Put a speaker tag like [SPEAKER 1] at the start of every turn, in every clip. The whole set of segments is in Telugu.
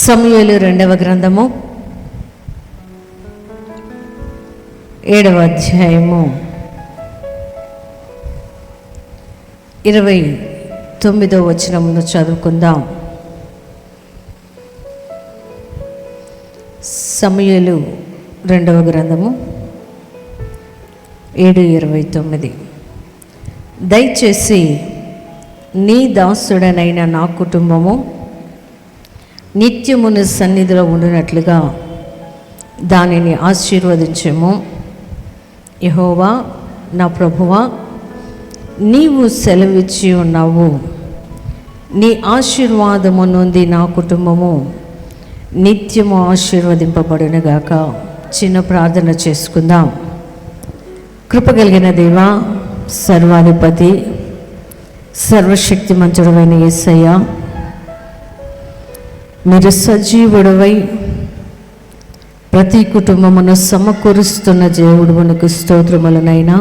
[SPEAKER 1] సమూయేలు 2వ గ్రంథము 7వ అధ్యాయము 29వ వచనమును చదువుకుందాం. సమూయేలు 2వ గ్రంథము 7:29. దయచేసి నీ దాసుడనైన నా కుటుంబము నిత్యము నీ సన్నిధిలో ఉండినట్లుగా దానిని ఆశీర్వదించము. యెహోవా నా ప్రభువా, నీవు సెలవిచ్చి ఉన్నావు, నీ ఆశీర్వాదము నుండి నా కుటుంబము నిత్యము ఆశీర్వదింపబడునుగాక. చిన్న ప్రార్థన చేసుకుందాం. కృపగలిగిన దేవా, సర్వాధిపతి, సర్వశక్తిమంతుడైన యేసయ్య, మీరు సజీవుడవై ప్రతి కుటుంబమును సమకూరుస్తున్న దేవుడునకు స్తోత్రములనైనా.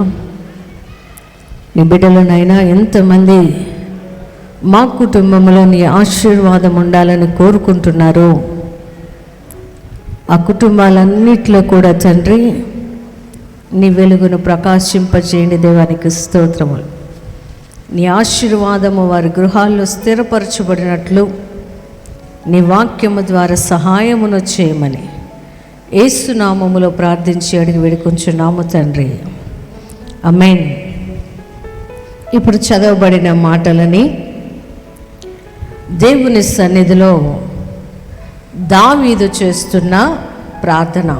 [SPEAKER 1] నీ బిడ్డలనైనా ఎంతమంది మా కుటుంబంలో నీ ఆశీర్వాదం ఉండాలని కోరుకుంటున్నారో ఆ కుటుంబాలన్నిటిలో కూడా తండ్రి నీ వెలుగును ప్రకాశింపచేయండి. దేవానికి స్తోత్రములు. నీ ఆశీర్వాదము వారి గృహాల్లో స్థిరపరచబడినట్లు నీ వాక్యము ద్వారా సహాయమును చేయమని యేసు నామములో ప్రార్థించి అడిగి వేడుకొంచున్నాము తండ్రి, ఆమేన్. ఇప్పుడు చదవబడిన మాటలని దేవుని సన్నిధిలో దావీదు చేస్తున్న ప్రార్థన.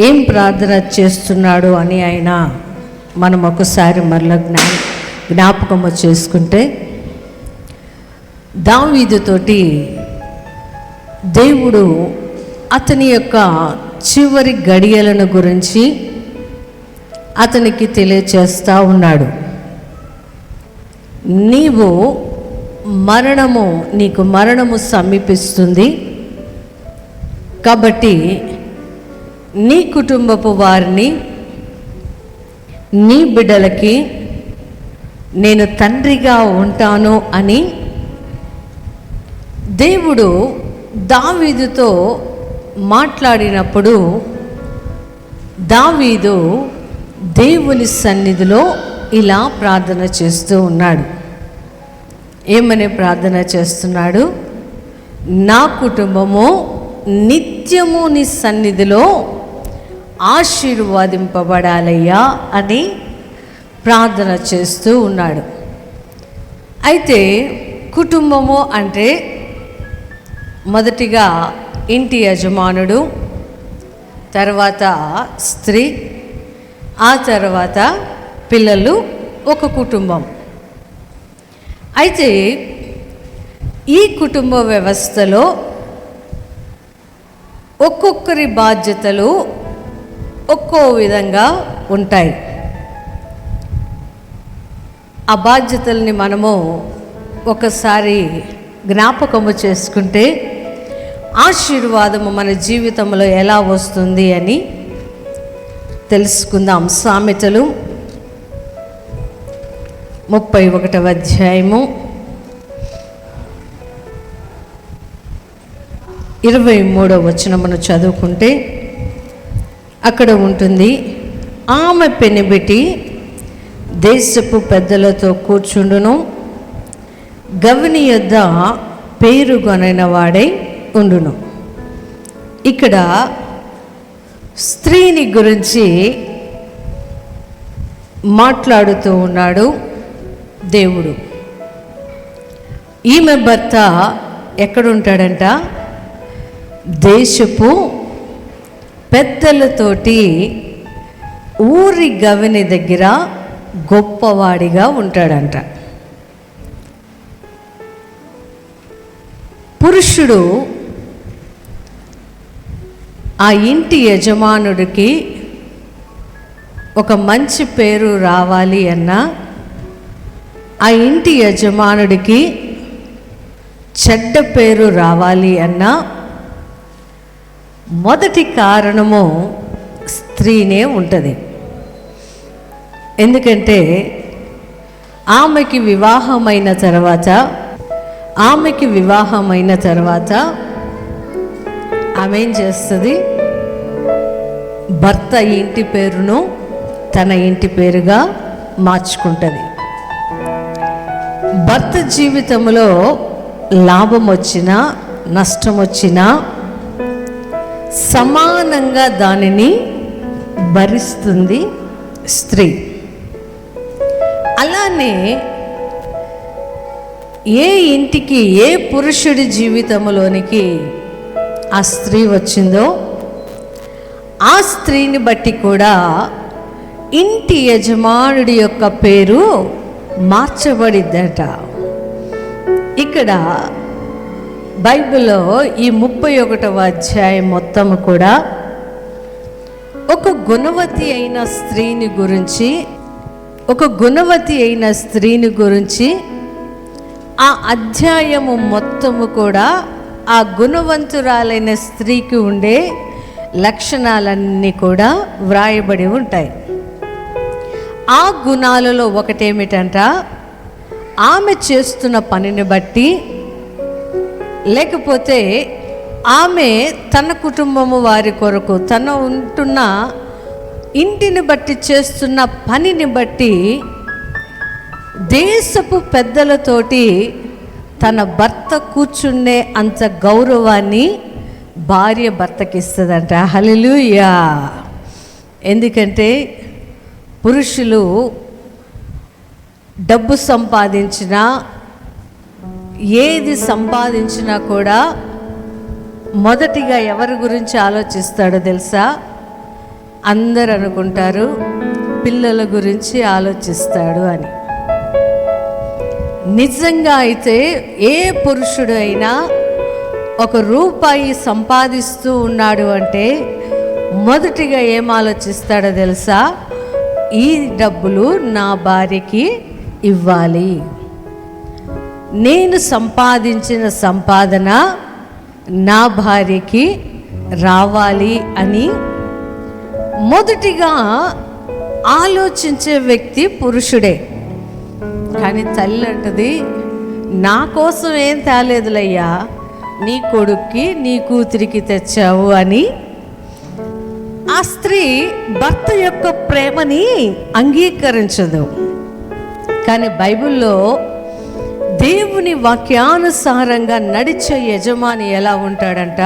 [SPEAKER 1] ఏం ప్రార్థన చేస్తున్నాడు అని ఆయన మనం ఒకసారి మరలా జ్ఞాపకము చేసుకుంటే, దావీదుతోటి దేవుడు అతని యొక్క చివరి గడియలను గురించి అతనికి తెలియచేస్తూ ఉన్నాడు. నీకు మరణము సమీపిస్తుంది కాబట్టి నీ కుటుంబపు వారిని, నీ బిడ్డలకి నేను తండ్రిగా ఉంటాను అని దేవుడు దావీదుతో మాట్లాడినప్పుడు దావీదు దేవుని సన్నిధిలో ఇలా ప్రార్థన చేస్తూ ఉన్నాడు. ఏమని ప్రార్థన చేస్తున్నాడు? నా కుటుంబము నిత్యము నీ సన్నిధిలో ఆశీర్వాదింపబడాలయ్యా అని ప్రార్థన చేస్తూ ఉన్నాడు. అయితే కుటుంబము అంటే మొదటిగా ఇంటి యజమానుడు, తర్వాత స్త్రీ, ఆ తర్వాత పిల్లలు, ఒక కుటుంబం. అయితే ఈ కుటుంబ వ్యవస్థలో ఒక్కొక్కరి బాధ్యతలు ఒక్కో విధంగా ఉంటాయి. ఆ బాధ్యతల్ని మనము ఒకసారి జ్ఞాపకము చేసుకుంటే ఆశీర్వాదము మన జీవితంలో ఎలా వస్తుంది అని తెలుసుకుందాం. సామెతలు 31వ అధ్యాయము 23వ వచనమును చదువుకుంటే అక్కడ ఉంటుంది, ఆమె పెనిబెట్టి దేశపు పెద్దలతో కూర్చుండును, గవిని యొద్ద పేరుగొనైన వాడై ఉండును. ఇక్కడ స్త్రీని గురించి మాట్లాడుతూ ఉన్నాడు దేవుడు. ఈమె భర్త ఎక్కడుంటాడంట? దేశపు పెద్దలతోటి ఊరి గవిని దగ్గర గొప్పవాడిగా ఉంటాడంట. పురుషుడు ఆ ఇంటి యజమానుడికి ఒక మంచి పేరు రావాలి అన్నా, ఆ ఇంటి యజమానుడికి చెడ్డ పేరు రావాలి అన్నా మొదటి కారణము స్త్రీనే ఉంటుంది. ఎందుకంటే ఆమెకి వివాహమైన తర్వాత ఆమె ఏం చేస్తుంది? భర్త ఇంటి పేరును తన ఇంటి పేరుగా మార్చుకుంటుంది. భర్త జీవితంలో లాభం వచ్చినా నష్టం వచ్చినా సమానంగా దానిని భరిస్తుంది స్త్రీ. అలానే ఏ ఇంటికి, ఏ పురుషుడి జీవితంలోనికి ఆ స్త్రీ వచ్చిందో ఆ స్త్రీని బట్టి కూడా ఇంటి యజమానుడి యొక్క పేరు మార్చబడిద్దట. ఇక్కడ బైబిల్లో ఈ 31వ అధ్యాయం మొత్తం కూడా ఒక గుణవతి అయిన స్త్రీని గురించి ఆ అధ్యాయము మొత్తము కూడా ఆ గుణవంతురాలైన స్త్రీకి ఉండే లక్షణాలన్నీ కూడా వ్రాయబడి ఉంటాయి. ఆ గుణాలలో ఒకటేమిటంట, ఆమె చేస్తున్న పనిని బట్టి, లేకపోతే ఆమె తన కుటుంబము వారి కొరకు తన ఉంటున్న ఇంటిని బట్టి చేస్తున్న పనిని బట్టి దేశపు పెద్దలతోటి తన భర్త కూర్చునే అంత గౌరవాన్ని భార్య భర్తకి ఇస్తుందంట. హల్లెలూయా. ఎందుకంటే పురుషులు డబ్బు సంపాదించినా, ఏది సంపాదించినా కూడా మొదటిగా ఎవరి గురించి ఆలోచిస్తాడో తెలుసా? అందరు అనుకుంటారు పిల్లల గురించి ఆలోచిస్తాడు అని. నిజంగా అయితే ఏ పురుషుడు అయినా ₹1 సంపాదిస్తూ ఉన్నాడు అంటే మొదటిగా ఏం ఆలోచిస్తాడో తెలుసా? ఈ డబ్బులు నా భార్యకి ఇవ్వాలి, నేను సంపాదించిన సంపాదన నా భార్యకి రావాలి అని మొదటిగా ఆలోచించే వ్యక్తి పురుషుడే. కానీ తల్లి అంటది, నా కోసం ఏం తేలేదులయ్యా, నీ కొడుక్కి నీ కూతురికి తెచ్చావు అని ఆ స్త్రీ భర్త యొక్క ప్రేమని అంగీకరించదు. కానీ బైబిల్లో దేవుని వాక్యానుసారంగా నడిచే యజమాని ఎలా ఉంటాడంట,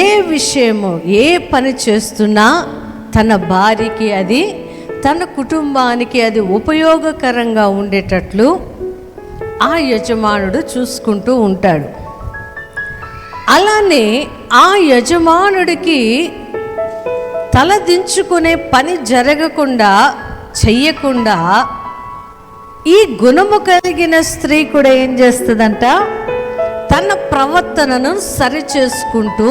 [SPEAKER 1] ఏ విషయము, ఏ పని చేస్తున్నా తన భార్యకి అది, తన కుటుంబానికి అది ఉపయోగకరంగా ఉండేటట్లు ఆ యజమానుడు చూసుకుంటూ ఉంటాడు. అలానే ఆ యజమానుడికి తలదించుకునే పని జరగకుండా చెయ్యకుండా ఈ గుణము కలిగిన స్త్రీ కూడా ఏం చేస్తుందంట, తన ప్రవర్తనను సరిచేసుకుంటూ,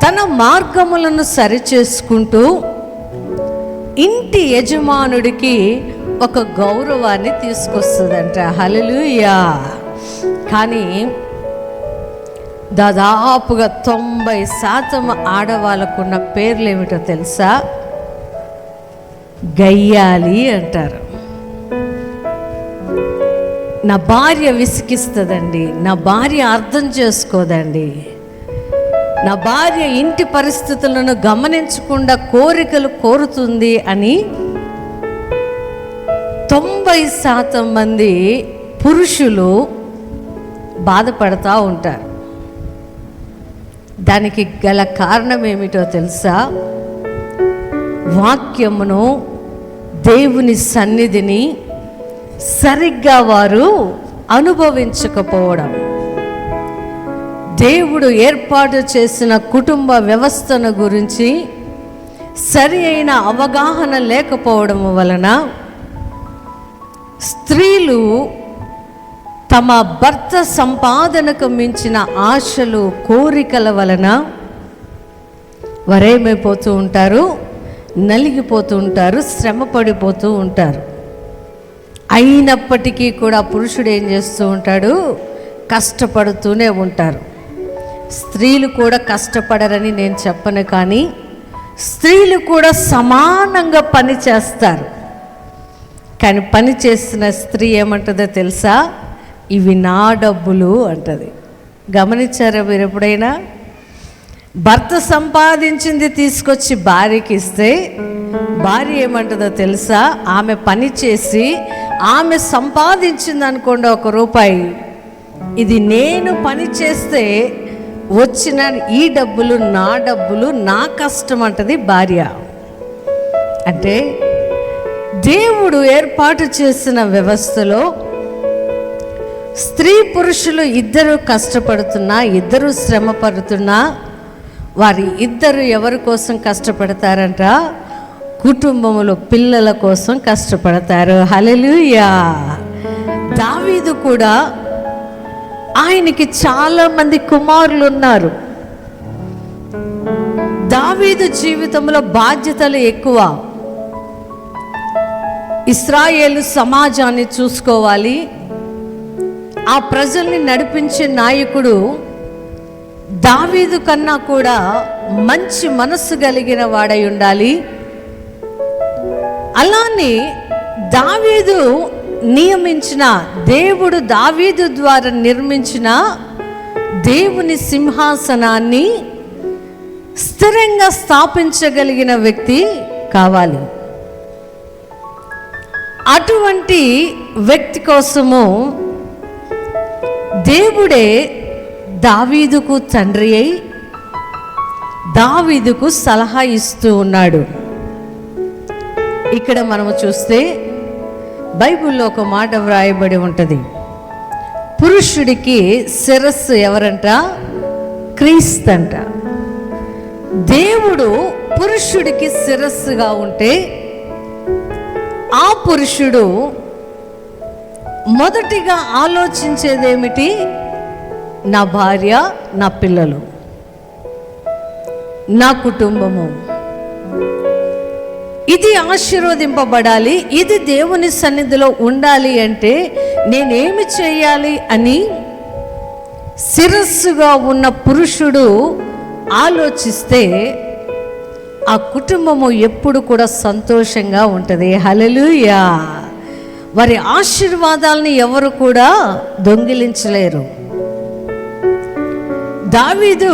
[SPEAKER 1] తన మార్గములను సరిచేసుకుంటూ ఇంటి యజమానుడికి ఒక గౌరవాన్ని తీసుకొస్తుందంట. హల్లెలూయా. కానీ దాదాపుగా 90% ఆడవాళ్ళకున్న పేర్లు ఏమిటో తెలుసా? గయ్యాలి అంటారు. నా భార్య విసిగిస్తుందండి, నా భార్య అర్థం చేసుకోదండి, నా భార్య ఇంటి పరిస్థితులను గమనించకుండా కోరికలు కోరుతుంది అని 90% మంది పురుషులు బాధపడతా ఉంటారు. దానికి గల కారణం ఏమిటో తెలుసా? వాక్యమును, దేవుని సన్నిధిని సరిగ్గా వారు అనుభవించకపోవడం, దేవుడు ఏర్పాటు చేసిన కుటుంబ వ్యవస్థను గురించి సరి అయిన అవగాహన లేకపోవడం వలన స్త్రీలు తమ భర్త సంపాదనకు మించిన ఆశలు, కోరికల వలన వారేమైపోతూ ఉంటారు, నలిగిపోతూ ఉంటారు, శ్రమ పడిపోతూ ఉంటారు. అయినప్పటికీ కూడా పురుషుడు ఏం చేస్తూ ఉంటాడు, కష్టపడుతూనే ఉంటారు. స్త్రీలు కూడా కష్టపడరని నేను చెప్పను, కానీ స్త్రీలు కూడా సమానంగా పని చేస్తారు. కానీ పని చేస్తున్న స్త్రీ ఏమంటుందో తెలుసా? ఇవి నా డబ్బులు అంటది. గమనించారా మీరు ఎప్పుడైనా? భర్త సంపాదించింది తీసుకొచ్చి భార్యకి ఇస్తే భార్య ఏమంటుందో తెలుసా? ఆమె పని చేసి ఆమె సంపాదించింది అనుకోండి ₹1, ఇది నేను పని చేస్తే వచ్చిన ఈ డబ్బులు నా డబ్బులు, నా కష్టం అంటది భార్య. అంటే దేవుడు ఏర్పాటు చేసిన వ్యవస్థలో స్త్రీ పురుషులు ఇద్దరు కష్టపడుతున్నా, ఇద్దరు శ్రమ పడుతున్నా, వారి ఇద్దరు ఎవరి కోసం కష్టపడతారంట? కుటుంబంలో పిల్లల కోసం కష్టపడతారు. హల్లెలూయా. దావీదు కూడా ఆయనకి చాలా మంది కుమారులు ఉన్నారు. దావీదు జీవితంలో బాధ్యతలు ఎక్కువ. ఇశ్రాయేలు సమాజాన్ని చూసుకోవాలి, ఆ ప్రజల్ని నడిపించే నాయకుడు దావీదు కన్నా కూడా మంచి మనస్సు కలిగిన వాడై ఉండాలి. అలానే దావీదు నియమించిన, దేవుడు దావీదు ద్వారా నిర్మించిన దేవుని సింహాసనాన్ని స్థిరంగా స్థాపించగలిగిన వ్యక్తి కావాలి. అటువంటి వ్యక్తి కోసము దేవుడే దావీదుకు తండ్రి అయి దావీదుకు సలహా ఇస్తూ ఉన్నాడు. ఇక్కడ మనము చూస్తే బైబిల్లో ఒక మాట వ్రాయబడి ఉంటుంది. పురుషుడికి శిరస్సు ఎవరంట? క్రీస్తు. దేవుడు పురుషుడికి శిరస్సుగా ఉంటే ఆ పురుషుడు మొదటిగా ఆలోచించేదేమిటి? నా భార్య, నా పిల్లలు, నా కుటుంబము, ఇది ఆశీర్వదింపబడాలి, ఇది దేవుని సన్నిధిలో ఉండాలి అంటే నేనేమి చేయాలి అని శిరస్సుగా ఉన్న పురుషుడు ఆలోచిస్తే ఆ కుటుంబము ఎప్పుడు కూడా సంతోషంగా ఉంటుంది. హల్లెలూయా. వారి ఆశీర్వాదాలని ఎవరు కూడా దొంగిలించలేరు. దావీదు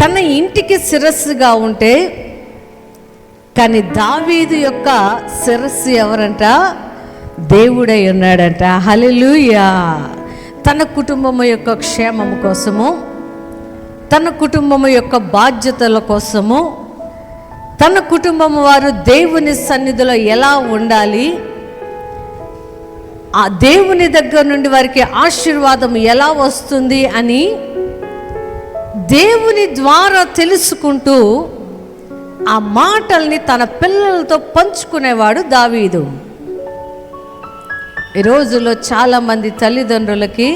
[SPEAKER 1] తన ఇంటికి శిరస్సుగా ఉంటే, కానీ దావీదు యొక్క శిరస్సు ఎవరంట? దేవుడై ఉన్నాడంట. హల్లెలూయా. తన కుటుంబము యొక్క క్షేమము కోసము, తన కుటుంబము యొక్క బాధ్యతల కోసము, తన కుటుంబము వారు దేవుని సన్నిధిలో ఎలా ఉండాలి, ఆ దేవుని దగ్గర నుండి వారికి ఆశీర్వాదం ఎలా వస్తుంది అని దేవుని ద్వారా తెలుసుకుంటూ ఆ మాటల్ని తన పిల్లలతో పంచుకునేవాడు దావీదు. ఈ రోజుల్లో చాలామంది తల్లిదండ్రులకి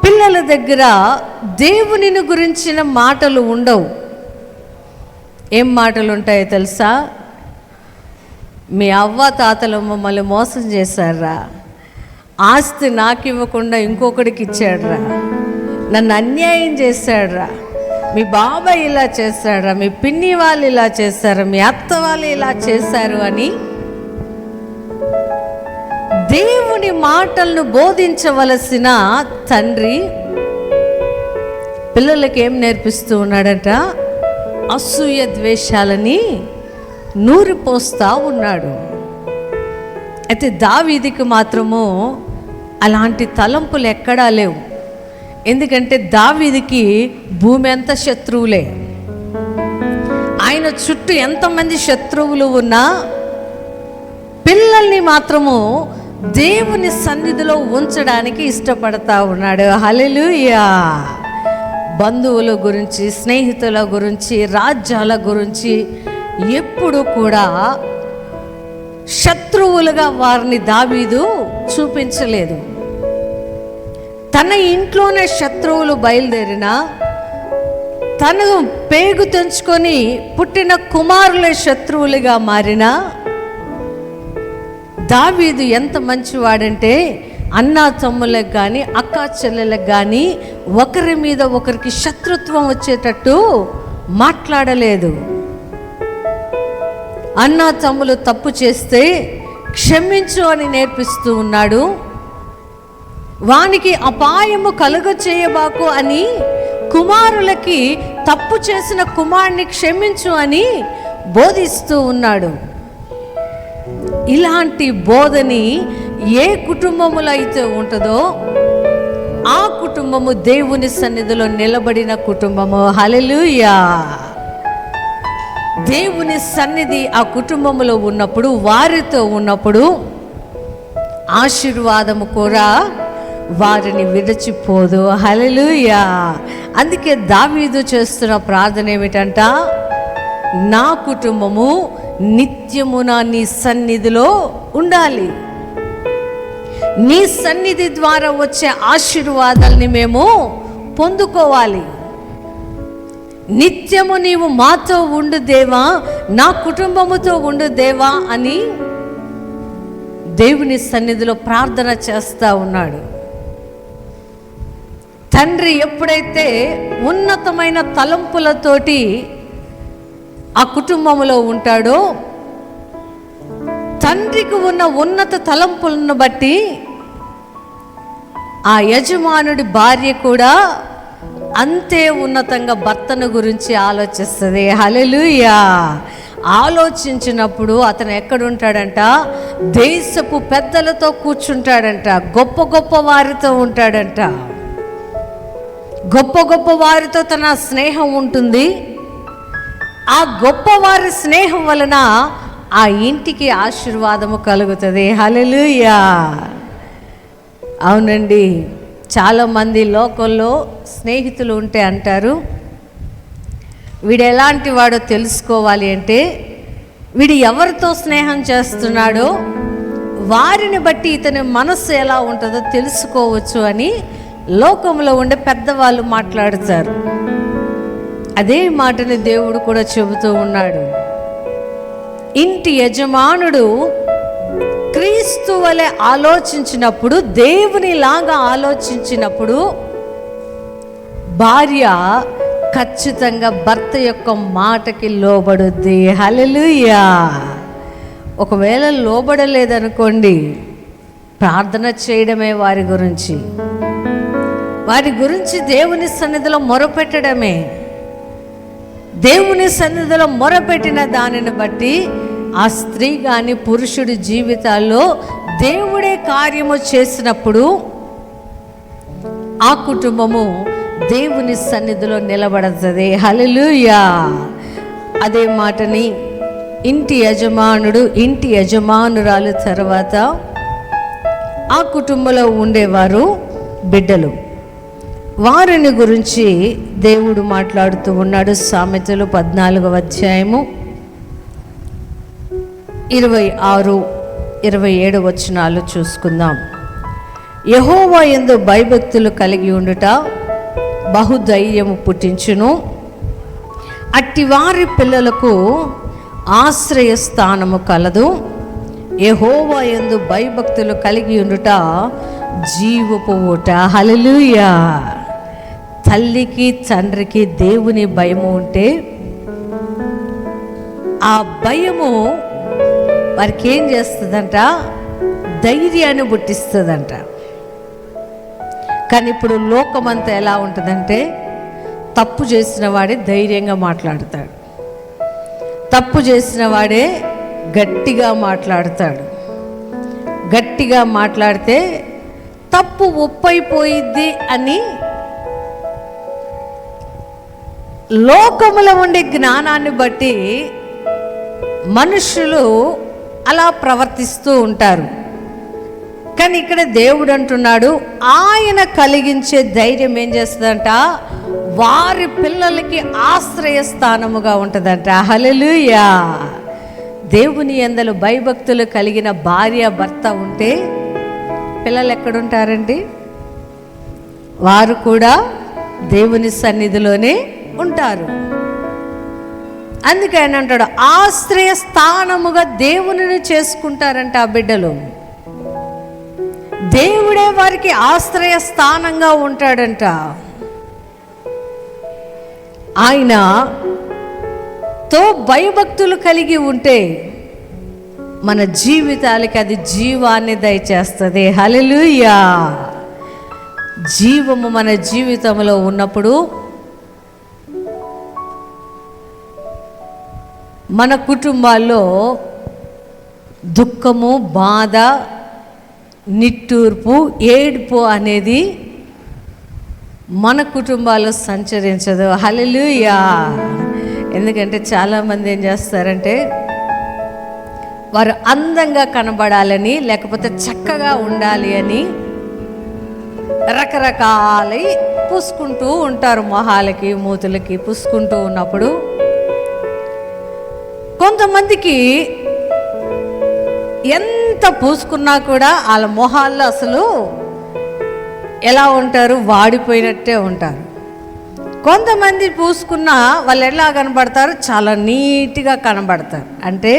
[SPEAKER 1] పిల్లల దగ్గర దేవునిని గురించిన మాటలు ఉండవు. ఏం మాటలు ఉంటాయో తెలుసా? మీ అవ్వ తాతలు మమ్మల్ని మోసం చేశారా, ఆస్తి నాకు ఇవ్వకుండా ఇంకొకడికి ఇచ్చాడురా, నన్ను అన్యాయం చేశాడురా, మీ బాబాయ్ ఇలా చేశాడురా, మీ పిన్ని వాళ్ళు ఇలా చేశారు, మీ అత్త వాళ్ళు ఇలా చేశారు అని దేవుని మాటలను బోధించవలసిన తండ్రి పిల్లలకి ఏం నేర్పిస్తూ ఉన్నాడట? అసూయ ద్వేషాలని నూరిపోస్తా ఉన్నాడు. అయితే దావీదుకి మాత్రము అలాంటి తలంపులు ఎక్కడా లేవు. ఎందుకంటే దావీదుకి భూమి అంతా శత్రువులే. ఆయన చుట్టూ ఎంతమంది శత్రువులు ఉన్నా పిల్లల్ని మాత్రము దేవుని సన్నిధిలో ఉంచడానికి ఇష్టపడతా ఉన్నాడు. హల్లెలూయా. బంధువుల గురించి, స్నేహితుల గురించి, రాజ్యాల గురించి ఎప్పుడు కూడా శత్రువులుగా వారిని దావీదు చూపించలేదు. తన ఇంట్లోనే శత్రువులు బయలుదేరినా, తను పేగు తెంచుకొని పుట్టిన కుమారులే శత్రువులుగా మారినా, దావీదు ఎంత మంచివాడంటే అన్నా తమ్ములకు కానీ అక్కా చెల్లెలకు కానీ ఒకరి మీద ఒకరికి శత్రుత్వం వచ్చేటట్టు మాట్లాడలేదు. అన్న తమ్ములు తప్పు చేస్తే క్షమించు అని నేర్పిస్తూ ఉన్నాడు. వానికి అపాయము కలుగచేయబాకు అని కుమారులకి తప్పు చేసిన కుమారుని క్షమించు అని బోధిస్తూ ఉన్నాడు. ఇలాంటి బోధని ఏ కుటుంబములో అయితే ఉంటుందో ఆ కుటుంబము దేవుని సన్నిధిలో నిలబడిన కుటుంబము. హల్లెలూయా. దేవుని సన్నిధి ఆ కుటుంబములో ఉన్నప్పుడు, వారితో ఉన్నప్పుడు ఆశీర్వాదము కూడా వారిని విడిచిపోదు. హల్లెలూయా. అందుకే దావీదు చేస్తున్న ప్రార్థన ఏమిటంట, నా కుటుంబము నిత్యమున నీ సన్నిధిలో ఉండాలి. నీ సన్నిధి ద్వారా వచ్చే ఆశీర్వాదాలని మేము పొందుకోవాలి. నిత్యము నీవు మాతో ఉండు దేవా, నా కుటుంబముతో ఉండు దేవా అని దేవుని సన్నిధిలో ప్రార్థన చేస్తూ ఉన్నాడు. తండ్రి ఎప్పుడైతే ఉన్నతమైన తలంపులతోటి ఆ కుటుంబంలో ఉంటాడో, తండ్రికి ఉన్న ఉన్నత తలంపులను బట్టి ఆ యజమానుడి భార్య కూడా అంతే ఉన్నతంగా భర్తను గురించి ఆలోచిస్తుంది. హల్లెలూయా. ఆలోచించినప్పుడు అతను ఎక్కడుంటాడంట, దేశపు పెద్దలతో కూర్చుంటాడంట, గొప్ప గొప్ప వారితో ఉంటాడంట. గొప్ప గొప్ప వారితో తన స్నేహం ఉంటుంది. ఆ గొప్పవారి స్నేహం వలన ఆ ఇంటికి ఆశీర్వాదము కలుగుతుంది. హల్లెలూయా. అవునండి, చాలామంది లోకంలో స్నేహితులు ఉంటే అంటారు, వీడు ఎలాంటి వాడో తెలుసుకోవాలి అంటే వీడు ఎవరితో స్నేహం చేస్తున్నాడో వారిని బట్టి ఇతని మనస్సు ఎలా ఉంటుందో తెలుసుకోవచ్చు అని లోకంలో ఉండే పెద్దవాళ్ళు మాట్లాడతారు. అదే మాటని దేవుడు కూడా చెబుతూ ఉన్నాడు. ఇంటి యజమానుడు క్రీస్తు వలె ఆలోచించినప్పుడు, దేవునిలాగా ఆలోచించినప్పుడు భార్య ఖచ్చితంగా భర్త యొక్క మాటకి లోబడుద్ది. హల్లెలూయా. ఒకవేళ లోబడలేదనుకోండి, ప్రార్థన చేయడమే వారి గురించి దేవుని సన్నిధిలో మొరపెట్టడమే. దేవుని సన్నిధిలో మొరపెట్టిన దానిని బట్టి ఆ స్త్రీ కానీ పురుషుడి జీవితాల్లో దేవుడే కార్యము చేసినప్పుడు ఆ కుటుంబము దేవుని సన్నిధిలో నిలబడుతుంది. హల్లెలూయా. అదే మాటని ఇంటి యజమానుడు, ఇంటి యజమానురాలు తర్వాత ఆ కుటుంబంలో ఉండేవారు బిడ్డలు, వారిని గురించి దేవుడు మాట్లాడుతూ ఉన్నాడు. సామెతలు 14వ అధ్యాయము 26, 27 వచనాలు చూసుకుందాం. యెహోవా యందు భయభక్తులు కలిగి ఉండుట బహుధైర్యము పుట్టించును, అట్టి వారి పిల్లలకు ఆశ్రయస్థానము కలదు. యెహోవా యందు భయభక్తులు కలిగి ఉండుట జీవపు ఊట. హల్లెలూయా. తల్లికి తండ్రికి దేవుని భయము ఉంటే ఆ భయము వారికి ఏం చేస్తుందంట, ధైర్యాన్ని పుట్టిస్తుందంట. కానీ ఇప్పుడు లోకమంతా ఎలా ఉంటుందంటే, తప్పు చేసిన వాడే ధైర్యంగా మాట్లాడతాడు, తప్పు చేసిన వాడే గట్టిగా మాట్లాడతాడు. గట్టిగా మాట్లాడితే తప్పు ఒప్పైపోయిద్ది అని లోకములో ఉండే జ్ఞానాన్ని బట్టి మనుషులు అలా ప్రవర్తిస్తూ ఉంటారు. కానీ ఇక్కడ దేవుడు అంటున్నాడు, ఆయన కలిగించే ధైర్యం ఏం చేస్తుందంట, వారి పిల్లలకి ఆశ్రయస్థానముగా ఉంటుందంట. హల్లెలూయా. దేవుని యందు భయభక్తులు కలిగిన భార్య భర్త ఉంటే పిల్లలు ఎక్కడుంటారండి? వారు కూడా దేవుని సన్నిధిలోనే ఉంటారు. అందుకే ఆయన అంటాడు, ఆశ్రయ స్థానముగా దేవునిని చేసుకుంటారంట ఆ బిడ్డలు. దేవుడే వారికి ఆశ్రయ స్థానంగా ఉంటాడంట. ఆయనతో భయభక్తులు కలిగి ఉంటే మన జీవితాలకి అది జీవాన్ని దయచేస్తుంది. హల్లెలూయా. జీవము మన జీవితంలో ఉన్నప్పుడు మన కుటుంబాల్లో దుఃఖము, బాధ, నిట్టూర్పు, ఏడుపు అనేది మన కుటుంబాల్లో సంచరించదు. హల్లెలూయా. ఎందుకంటే చాలామంది ఏం చేస్తారంటే వారు అందంగా కనబడాలని, లేకపోతే చక్కగా ఉండాలి అని రకరకాలై పూసుకుంటూ ఉంటారు. మొహాలకి, మూతులకి పూసుకుంటూ ఉన్నప్పుడు కొంతమందికి ఎంత పూసుకున్నా కూడా వాళ్ళ మొహాల్లో అసలు ఎలా ఉంటారు, వాడిపోయినట్టే ఉంటారు. కొంతమంది పూసుకున్నా వాళ్ళు ఎలా కనబడతారు, చాలా నీట్గా కనబడతారు. అంటే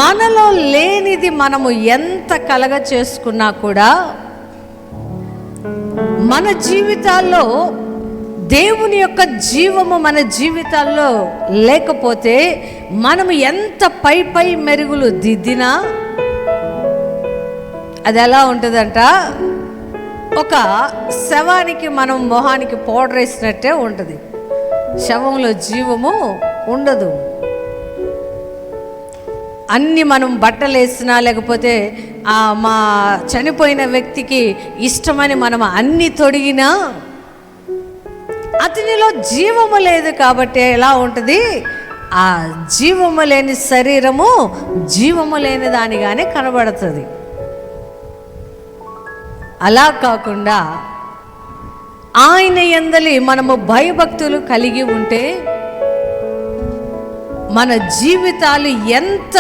[SPEAKER 1] మనలో లేనిది మనము ఎంత కలగ చేసుకున్నా కూడా మన జీవితాల్లో దేవుని యొక్క జీవము మన జీవితాల్లో లేకపోతే మనము ఎంత పై పై మెరుగులు దిద్దినా అది ఎలా ఉంటుందంట, ఒక శవానికి మనం మొహానికి పౌడర్ వేసినట్టే ఉంటుంది. శవంలో జీవము ఉండదు. అన్నీ మనం బట్టలు వేసినా, లేకపోతే మా చనిపోయిన వ్యక్తికి ఇష్టమని మనం అన్నీ తొడిగినా అతనిలో జీవము లేదు. కాబట్టి ఎలా ఉంటుంది, ఆ జీవము లేని శరీరము జీవము లేని దానిగానే కనబడుతుంది. అలా కాకుండా ఆయన యందలి మనము భయభక్తులు కలిగి ఉంటే మన జీవితాలు ఎంత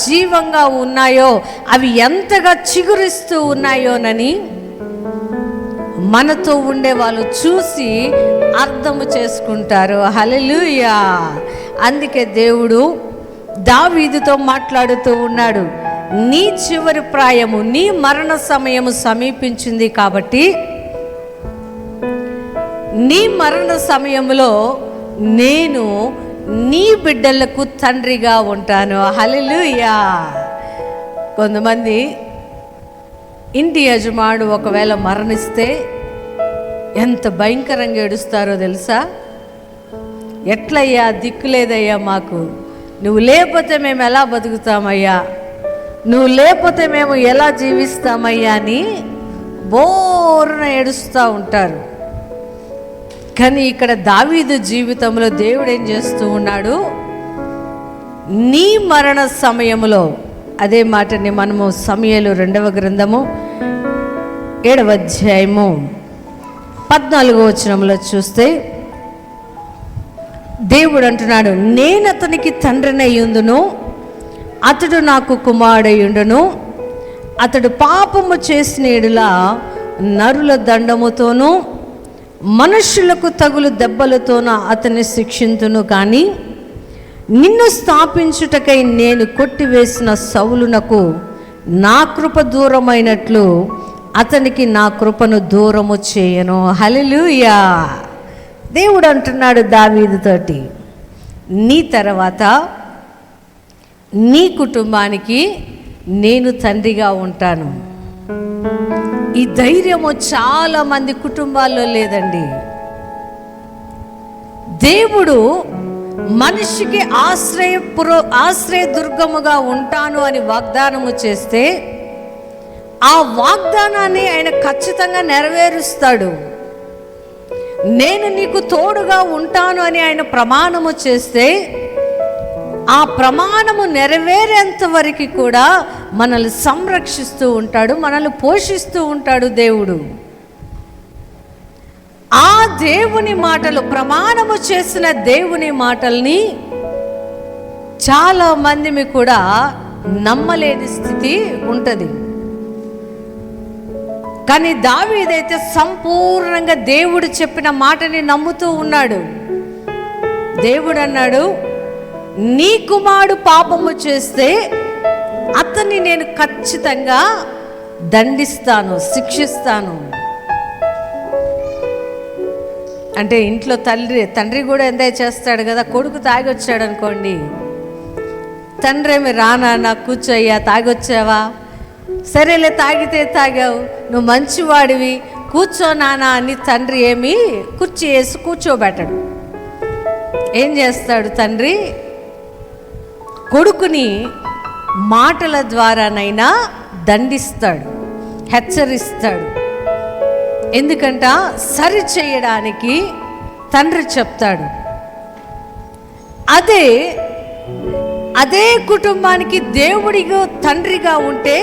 [SPEAKER 1] జీవంగా ఉన్నాయో, అవి ఎంతగా చిగురిస్తూ ఉన్నాయోనని మనతో ఉండే వాళ్ళు చూసి అర్థము చేసుకుంటారు. హల్లెలూయా. అందుకే దేవుడు దావీదుతో మాట్లాడుతూ ఉన్నాడు, నీ చివరి ప్రాయము, నీ మరణ సమయము సమీపించింది కాబట్టి నీ మరణ సమయంలో నేను నీ బిడ్డలకు తండ్రిగా ఉంటాను. హల్లెలూయా. కొంతమంది ఇంటి యజమానుడు ఒకవేళ మరణిస్తే ఎంత భయంకరంగా ఏడుస్తారో తెలుసా? ఎట్లయ్యా, దిక్కులేదయ్యా మాకు, నువ్వు లేకపోతే మేము ఎలా బతుకుతామయ్యా, నువ్వు లేకపోతే మేము ఎలా జీవిస్తామయ్యా అని బోరున ఏడుస్తూ ఉంటారు. కానీ ఇక్కడ దావీదు జీవితంలో దేవుడు ఏం చేస్తూ ఉన్నాడు, నీ మరణ సమయంలో, అదే మాటని మనము సమూయేలు 2వ గ్రంథము 7వ అధ్యాయము 14వ వచనంలో చూస్తే దేవుడు అంటున్నాడు, నేను అతనికి తండ్రినయ్యుండును, అతడు నాకు కుమారుడయ్యుండును. అతడు పాపము చేసిన యెడల నరుల దండముతోనూ మనుష్యులకు తగులు దెబ్బలతోనూ అతన్ని శిక్షింతును. కానీ నిన్ను స్థాపించుటకై నేను కొట్టివేసిన సౌలునకు నా కృప దూరమైనట్లు అతనికి నా కృపను దూరము చేయను. హల్లెలూయా. దేవుడు అంటున్నాడు దావీదుతోటి, నీ తర్వాత నీ కుటుంబానికి నేను తండ్రిగా ఉంటాను. ఈ ధైర్యము చాలా మంది కుటుంబాల్లో లేదండి. దేవుడు మనిషికి ఆశ్రయ దుర్గముగా ఉంటాను అని వాగ్దానము చేస్తే ఆ వాగ్దానాన్ని ఆయన ఖచ్చితంగా నెరవేరుస్తాడు. నేను నీకు తోడుగా ఉంటాను అని ఆయన ప్రమాణము చేస్తే ఆ ప్రమాణము నెరవేరేంత వరకు కూడా మనల్ని సంరక్షిస్తూ ఉంటాడు, మనల్ని పోషిస్తూ ఉంటాడు దేవుడు. ఆ దేవుని మాటలు, ప్రమాణము చేసిన దేవుని మాటల్ని చాలా మంది కూడా నమ్మలేని స్థితి ఉంటుంది. కానీ దావీదైతే సంపూర్ణంగా దేవుడు చెప్పిన మాటని నమ్ముతూ ఉన్నాడు. దేవుడు అన్నాడు, నీ కుమారుడు పాపము చేస్తే అతన్ని నేను ఖచ్చితంగా దండిస్తాను, శిక్షిస్తాను. అంటే ఇంట్లో తండ్రి కూడా ఎంజాయ్ చేస్తాడు కదా. కొడుకు తాగి వచ్చాడు అనుకోండి, తండ్రి ఏమి రానా కూర్చోయ్యా, తాగొచ్చావా? సరేలే, తాగితే తాగావు, నువ్వు మంచివాడివి, కూర్చో నానా అని తండ్రి ఏమి కుర్చీ వేసి కూర్చోబెట్టడు. ఏం చేస్తాడు తండ్రి? కొడుకుని మాటల ద్వారానైనా దండిస్తాడు, హెచ్చరిస్తాడు. ఎందుకంట సరి చేయడానికి తండ్రి చెప్తాడు. అదే కుటుంబానికి దేవుడిగా తండ్రిగా ఉంటే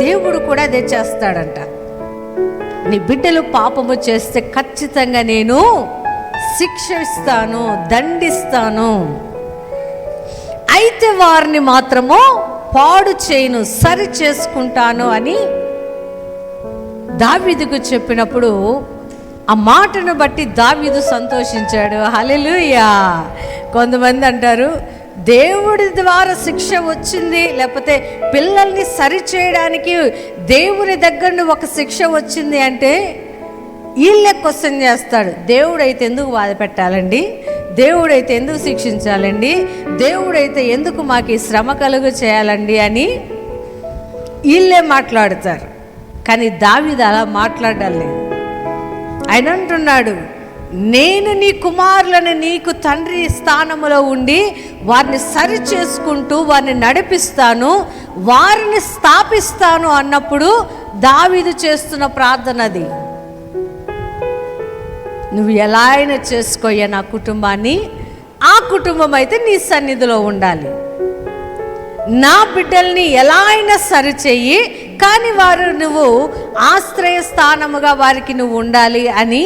[SPEAKER 1] దేవుడు కూడా అదే చేస్తాడంట. నీ బిడ్డలు పాపము చేస్తే ఖచ్చితంగా నేను శిక్షిస్తాను, దండిస్తాను. అయితే వారిని మాత్రము పాడు చేయను, సరి చేసుకుంటాను అని దావీదుకు చెప్పినప్పుడు ఆ మాటను బట్టి దావీదు సంతోషించాడు. హల్లెలూయా. కొంతమంది అంటారు, దేవుడి ద్వారా శిక్ష వచ్చింది, లేకపోతే పిల్లల్ని సరి చేయడానికి దేవుని దగ్గర ఒక శిక్ష వచ్చింది అంటే వీళ్ళే క్వశ్చన్ చేస్తాడు. దేవుడైతే ఎందుకు బాధ పెట్టాలండి? దేవుడైతే ఎందుకు శిక్షించాలండి? దేవుడైతే ఎందుకు మాకు ఈ శ్రమ కలుగు చేయాలండి అని వీళ్ళే మాట్లాడతారు. కానీ దావీదు అలా మాట్లాడడం లేదు. ఆయన అంటున్నాడు, నేను నీ కుమారులను నీకు తండ్రి స్థానములో ఉండి వారిని సరి చేసుకుంటూ వారిని నడిపిస్తాను, వారిని స్థాపిస్తాను అన్నప్పుడు దావీదు చేస్తున్న ప్రార్థన అది. నువ్వు ఎలా అయినా చేసుకోయ్యా నా కుటుంబాన్ని, ఆ కుటుంబం అయితే నీ సన్నిధిలో ఉండాలి. నా బిడ్డల్ని ఎలా అయినా సరిచెయ్యి, కానీ వారు నువ్వు ఆశ్రయ స్థానముగా వారికి నువ్వు ఉండాలి అని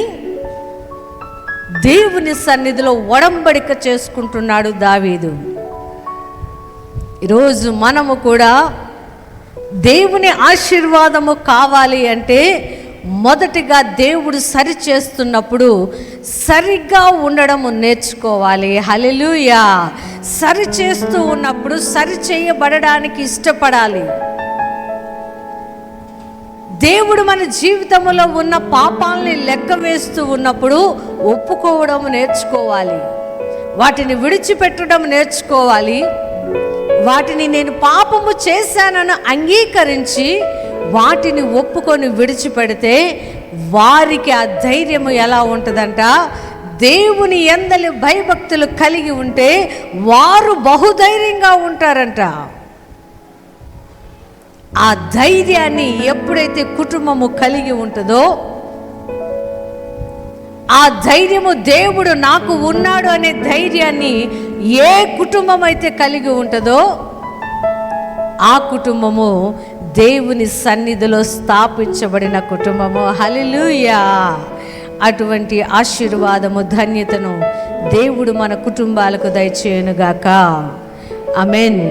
[SPEAKER 1] దేవుని సన్నిధిలో ఒడంబడిక చేసుకుంటున్నాడు దావీదు. ఈరోజు మనము కూడా దేవుని ఆశీర్వాదము కావాలి అంటే మొదటిగా దేవుడు సరి చేస్తున్నప్పుడు సరిగ్గా ఉండడం నేర్చుకోవాలి. హల్లెలూయా. సరి చేస్తూ ఉన్నప్పుడు సరి చేయబడడానికి ఇష్టపడాలి. దేవుడు మన జీవితంలో ఉన్న పాపాలని లెక్క వేస్తూ ఉన్నప్పుడు ఒప్పుకోవడం నేర్చుకోవాలి, వాటిని విడిచిపెట్టడం నేర్చుకోవాలి. వాటిని నేను పాపము చేశానని అంగీకరించి వాటిని ఒప్పుకొని విడిచిపెడితే వారికి ఆ ధైర్యము ఎలా ఉంటుందంట, దేవుని యందలి భయభక్తులు కలిగి ఉంటే వారు బహుధైర్యంగా ఉంటారంట. ఆ ధైర్యాన్ని ఎప్పుడైతే కుటుంబము కలిగి ఉంటుందో, ఆ ధైర్యము దేవుడు నాకు ఉన్నాడు అనే ధైర్యాన్ని ఏ కుటుంబం అయితే కలిగి ఉంటుందో ఆ కుటుంబము దేవుని సన్నిధిలో స్థాపించబడిన కుటుంబము. హల్లెలూయా. అటువంటి ఆశీర్వాదము, ధన్యతను దేవుడు మన కుటుంబాలకు దయచేయునుగాక. ఆమేన్.